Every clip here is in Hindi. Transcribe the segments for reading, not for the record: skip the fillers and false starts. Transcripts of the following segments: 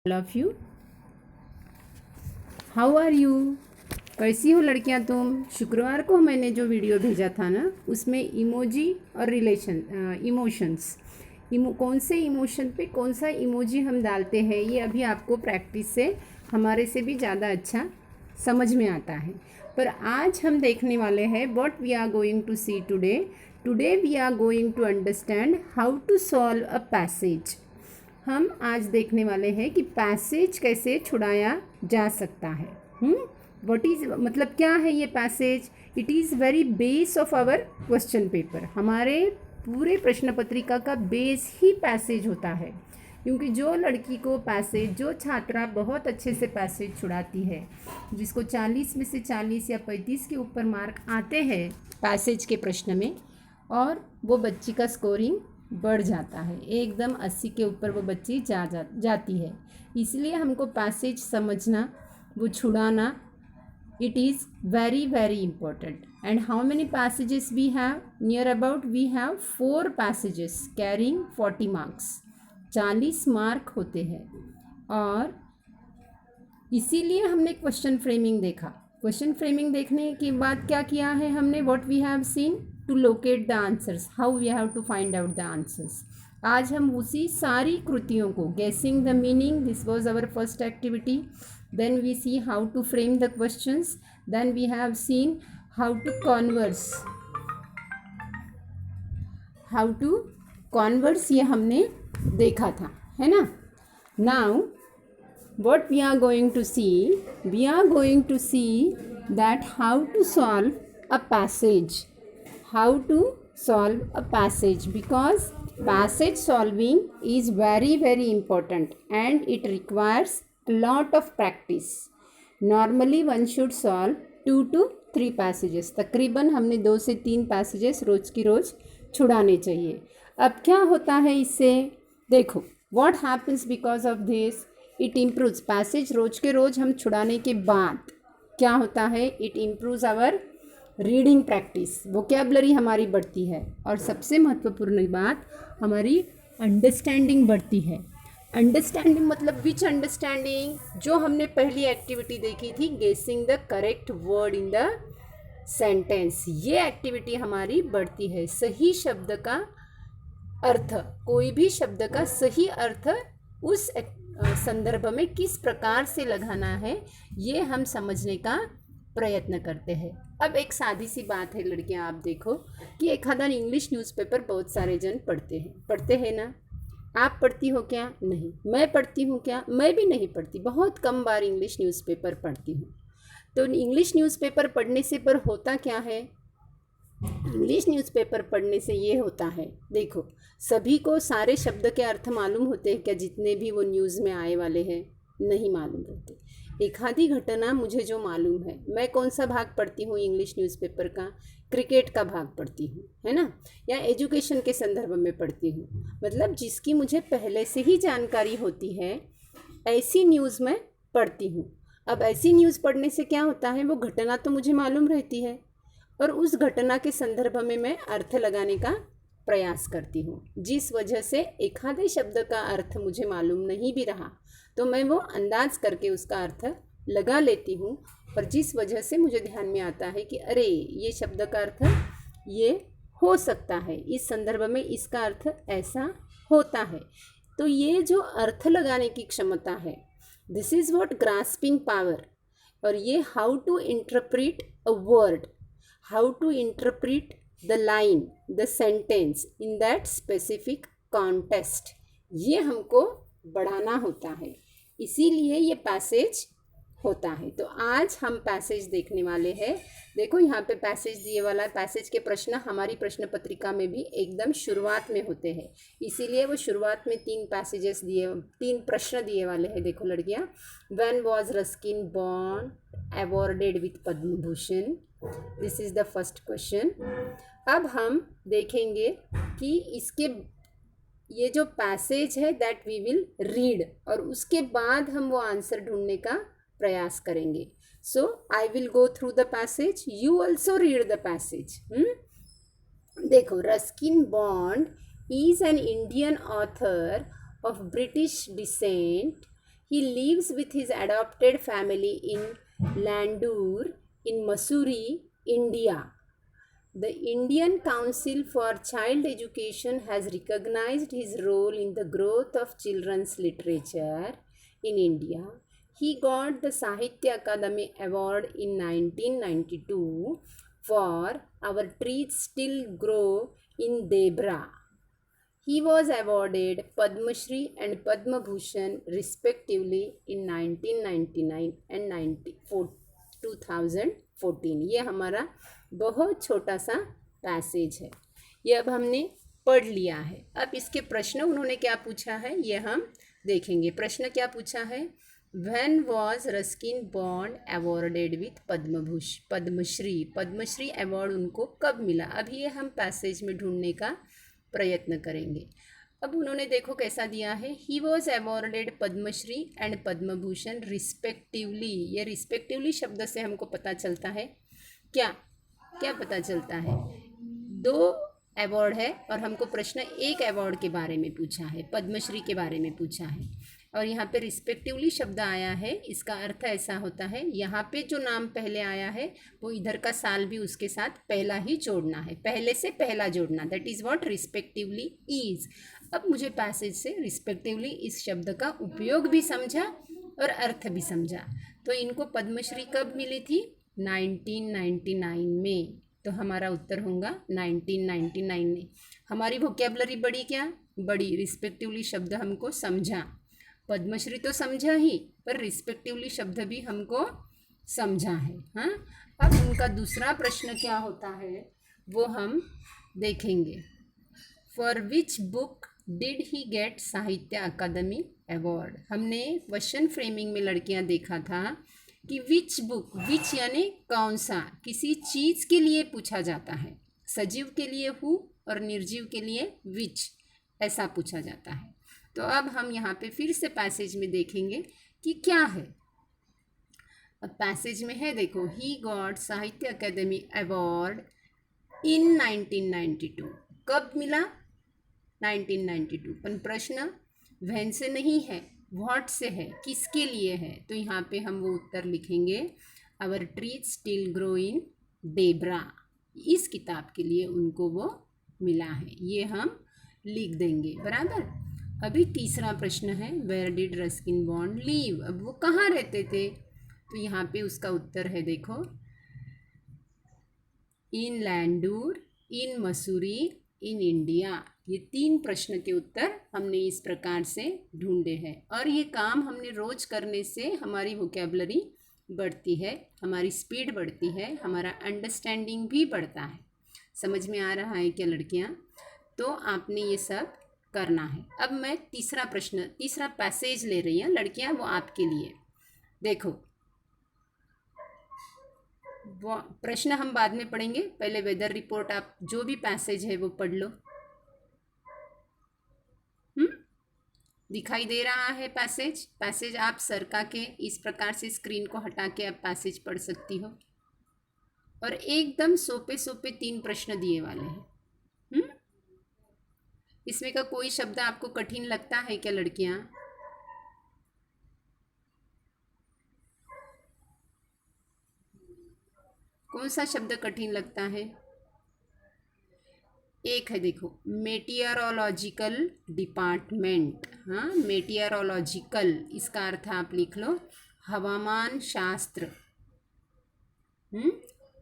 Love you. How are you? कैसी हो लड़कियां तुम? शुक्रवार को मैंने जो वीडियो भेजा था ना, उसमें इमोजी और इमोशंस, कौन से इमोशन पे कौन सा इमोजी हम डालते हैं, ये अभी आपको प्रैक्टिस से हमारे से भी ज़्यादा अच्छा समझ में आता है। पर आज हम देखने वाले हैं what we are going to see today we are going to understand how to solve a passage. हम आज देखने वाले हैं कि पैसेज कैसे छुड़ाया जा सकता है। व्हाट इज मतलब क्या है ये passage? It is very base of our question paper. हमारे पूरे प्रश्न पत्रिका का बेस ही पैसेज होता है, क्योंकि जो लड़की को पैसेज, जो छात्रा बहुत अच्छे से पैसेज छुड़ाती है, जिसको 40 में से 40 या 35 के ऊपर मार्क आते हैं पैसेज के प्रश्न में, और वो बच्ची का स्कोरिंग बढ़ जाता है, एकदम 80 के ऊपर वो बच्ची जाती है। इसलिए हमको पैसेज समझना, वो छुड़ाना, it is very very important. And how many passages we have? Near about we have 4 passages carrying 40 marks. 40 mark होते हैं। और इसीलिए हमने क्वेश्चन फ्रेमिंग देखा। क्वेश्चन फ्रेमिंग देखने के बाद क्या किया है हमने? What we have seen to locate the answers, how we have to find out the answers. आज हम उसी सारी कृतियों को, guessing the meaning, this was our first activity. Then we see how to frame the questions, then we have seen how to converse, ये हमने देखा था, है ना। Now what we are going to see that how to solve a passage, because passage solving is very very important and it requires a lot of practice. Normally one should solve 2 to 3 passages, तकरीबन हमने 2 से 3 passages रोज की रोज छुड़ाने चाहिए। अब क्या होता है इससे? देखो, what happens because of this? It improves passage रोज के रोज हम छुड़ाने के बाद क्या होता है? It improves our reading practice, vocabulary हमारी बढ़ती है, और सबसे महत्वपूर्ण बात, हमारी अंडरस्टैंडिंग बढ़ती है। अंडरस्टैंडिंग मतलब विच अंडरस्टैंडिंग? जो हमने पहली एक्टिविटी देखी थी, गेसिंग the correct word in the sentence, ये एक्टिविटी हमारी बढ़ती है। सही शब्द का अर्थ, कोई भी शब्द का सही अर्थ उस संदर्भ में किस प्रकार से लगाना है, ये हम समझने का प्रयत्न करते हैं। अब एक सादी सी बात है लड़कियां, आप देखो कि एक आधा इंग्लिश न्यूज़पेपर बहुत सारे जन पढ़ते हैं ना। आप पढ़ती हो क्या? नहीं। मैं पढ़ती हूँ क्या? मैं भी नहीं पढ़ती, बहुत कम बार इंग्लिश न्यूज़पेपर पढ़ती हूँ। तो इंग्लिश न्यूज़पेपर पढ़ने से पर होता क्या है? इंग्लिश न्यूज़पेपर पढ़ने से ये होता है, देखो, सभी को सारे शब्द के अर्थ मालूम होते हैं क्या? जितने भी वो न्यूज़ में आए वाले हैं, नहीं मालूम रहते। एक आधी घटना मुझे जो मालूम है, मैं कौन सा भाग पढ़ती हूँ इंग्लिश न्यूज़पेपर का? क्रिकेट का भाग पढ़ती हूँ, है ना, या एजुकेशन के संदर्भ में पढ़ती हूँ। मतलब जिसकी मुझे पहले से ही जानकारी होती है, ऐसी न्यूज़ मैं पढ़ती हूँ। अब ऐसी न्यूज़ पढ़ने से क्या होता है? वो घटना तो मुझे मालूम रहती है, और उस घटना के संदर्भ में मैं अर्थ लगाने का प्रयास करती हूँ। जिस वजह से एक आधे शब्द का अर्थ मुझे मालूम नहीं भी रहा, तो मैं वो अंदाज करके उसका अर्थ लगा लेती हूँ, और जिस वजह से मुझे ध्यान में आता है कि अरे, ये शब्द का अर्थ ये हो सकता है, इस संदर्भ में इसका अर्थ ऐसा होता है। तो ये जो अर्थ लगाने की क्षमता है, this is what grasping power. और ये how to interpret a word, how to interpret the line, the sentence in that specific context, ये हमको बढ़ाना होता है, इसीलिए ये पैसेज होता है। तो आज हम पैसेज देखने वाले हैं। देखो यहाँ पे पैसेज दिए वाला है। पैसेज के प्रश्न हमारी प्रश्न पत्रिका में भी एकदम शुरुआत में होते हैं, इसीलिए वो शुरुआत में 3 प्रश्न दिए वाले हैं। देखो लड़कियाँ, when was Ruskin born awarded with Padma Bhushan? This is the first question. अब हम देखेंगे कि इसके ये जो पैसेज है दैट वी विल रीड, और उसके बाद हम वो आंसर ढूंढने का प्रयास करेंगे। So I will go through the passage, you also read the passage. देखो, Ruskin Bond is an Indian author of British descent He lives with his adopted family in Landur in Mussoorie, India. The Indian Council for Child Education has recognized his role in the growth of children's literature in India. He got the Sahitya Akademi Award in 1992 for Our Trees Still Grow in Debra. He was awarded Padma Shri and Padma Bhushan respectively in 1999 and 2014. ये हमारा बहुत छोटा सा पैसेज है, ये अब हमने पढ़ लिया है। अब इसके प्रश्न उन्होंने क्या पूछा है ये हम देखेंगे। प्रश्न क्या पूछा है, when was Ruskin Bond awarded with Padmashri, Padmashri award उनको कब मिला। अब ये हम पैसेज में ढूंढने का प्रयत्न करेंगे। अब उन्होंने देखो कैसा दिया है, he was awarded Padmashri and Padma Bhushan respectively. ये रिस्पेक्टिवली शब्द से हमको पता चलता है क्या क्या पता चलता है, दो अवार्ड है और हमको प्रश्न एक अवार्ड के बारे में पूछा है, पद्मश्री के बारे में पूछा है। और यहाँ पे रिस्पेक्टिवली शब्द आया है, इसका अर्थ ऐसा होता है यहाँ पे जो नाम पहले आया है वो इधर का साल भी उसके साथ पहला ही जोड़ना है, पहले से पहला जोड़ना, that is what respectively is. अब मुझे पैसेज से रिस्पेक्टिवली इस शब्द का उपयोग भी समझा और अर्थ भी समझा। तो इनको पद्मश्री कब मिली थी, 1999 में। तो हमारा उत्तर होगा 1999 में। हमारी वोकैबुलरी बड़ी क्या बड़ी, रिस्पेक्टिवली शब्द हमको समझा, पद्मश्री तो समझा ही पर रिस्पेक्टिवली शब्द भी हमको समझा है। हाँ, अब उनका दूसरा प्रश्न क्या होता है वो हम देखेंगे। For which book did he get Sahitya Akademi award. हमने क्वेश्चन फ्रेमिंग में लड़कियां देखा था कि विच बुक, विच यानी कौन सा, किसी चीज़ के लिए पूछा जाता है, सजीव के लिए हु और निर्जीव के लिए विच, ऐसा पूछा जाता है। तो अब हम यहाँ पे फिर से पैसेज में देखेंगे कि क्या है। अब पैसेज में है देखो, ही गॉट साहित्य अकादमी अवार्ड इन 1992। कब मिला, 1992। पर प्रश्न व्हेन से नहीं है, व्हाट से है, किसके लिए है। तो यहाँ पे हम वो उत्तर लिखेंगे, our trees still grow in Dehra, इस किताब के लिए उनको वो मिला है, ये हम लिख देंगे बराबर। अभी तीसरा प्रश्न है, where did Ruskin Bond live. अब वो कहाँ रहते थे, तो यहाँ पे उसका उत्तर है देखो, इन लैंडूर, इन मसूरी, इन इंडिया। ये तीन प्रश्न के उत्तर हमने इस प्रकार से ढूंढे हैं और ये काम हमने रोज करने से हमारी वोकैबुलरी बढ़ती है, हमारी स्पीड बढ़ती है, हमारा अंडरस्टैंडिंग भी बढ़ता है। समझ में आ रहा है क्या लड़कियाँ? तो आपने ये सब करना है। अब मैं तीसरा प्रश्न, तीसरा पैसेज ले रही हैं लड़कियां, वो आपके लिए। देखो वो प्रश्न हम बाद में पढ़ेंगे, पहले वेदर रिपोर्ट आप जो भी पैसेज है वो पढ़ लो। दिखाई दे रहा है पैसेज, पैसेज आप सरका के इस प्रकार से स्क्रीन को हटा के आप पैसेज पढ़ सकती हो। और एकदम सोपे सोपे तीन प्रश्न दिए वाले हैं। इसमें का कोई शब्द आपको कठिन लगता है क्या लड़कियां? कौन सा शब्द कठिन लगता है? एक है देखो, मेटियरोलॉजिकल डिपार्टमेंट। हाँ, मेटियरोलॉजिकल, इसका अर्थ आप लिख लो हवामान शास्त्र।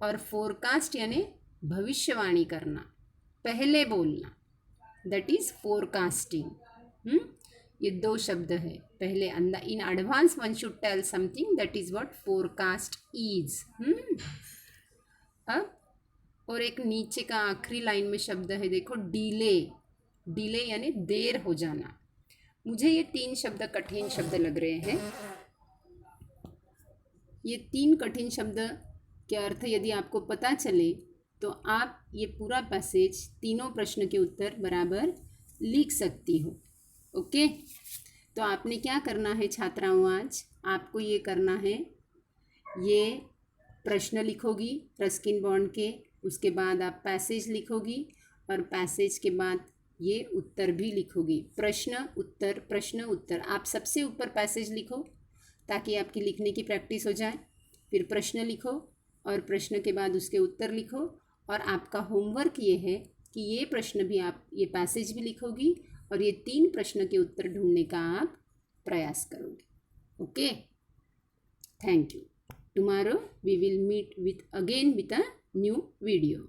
और फोरकास्ट यानी भविष्यवाणी करना, पहले बोलना, दैट इज फोरकास्टिंग। ये दो शब्द है, पहले अंदर in advance one should tell something, that is what forecast is. अब और एक नीचे का आखिरी लाइन में शब्द है देखो, डिले, डिले यानी देर हो जाना। मुझे ये तीन शब्द कठिन शब्द लग रहे हैं। ये तीन कठिन शब्द के अर्थ यदि आपको पता चले तो आप ये पूरा पैसेज, तीनों प्रश्न के उत्तर बराबर लिख सकती हो। ओके, तो आपने क्या करना है छात्राओं, आज आपको ये करना है, ये प्रश्न लिखोगी रस्किन बॉन्ड के, उसके बाद आप पैसेज लिखोगी और पैसेज के बाद ये उत्तर भी लिखोगी। प्रश्न उत्तर आप सबसे ऊपर पैसेज लिखो ताकि आपकी लिखने की प्रैक्टिस हो जाए। फिर प्रश्न लिखो और प्रश्न के बाद उसके उत्तर लिखो। और आपका होमवर्क ये है कि ये प्रश्न भी आप ये पैसेज भी लिखोगी और ये 3 प्रश्न के उत्तर ढूंढने का आप प्रयास करोगे। Okay, thank you. Tomorrow we will meet with a new video.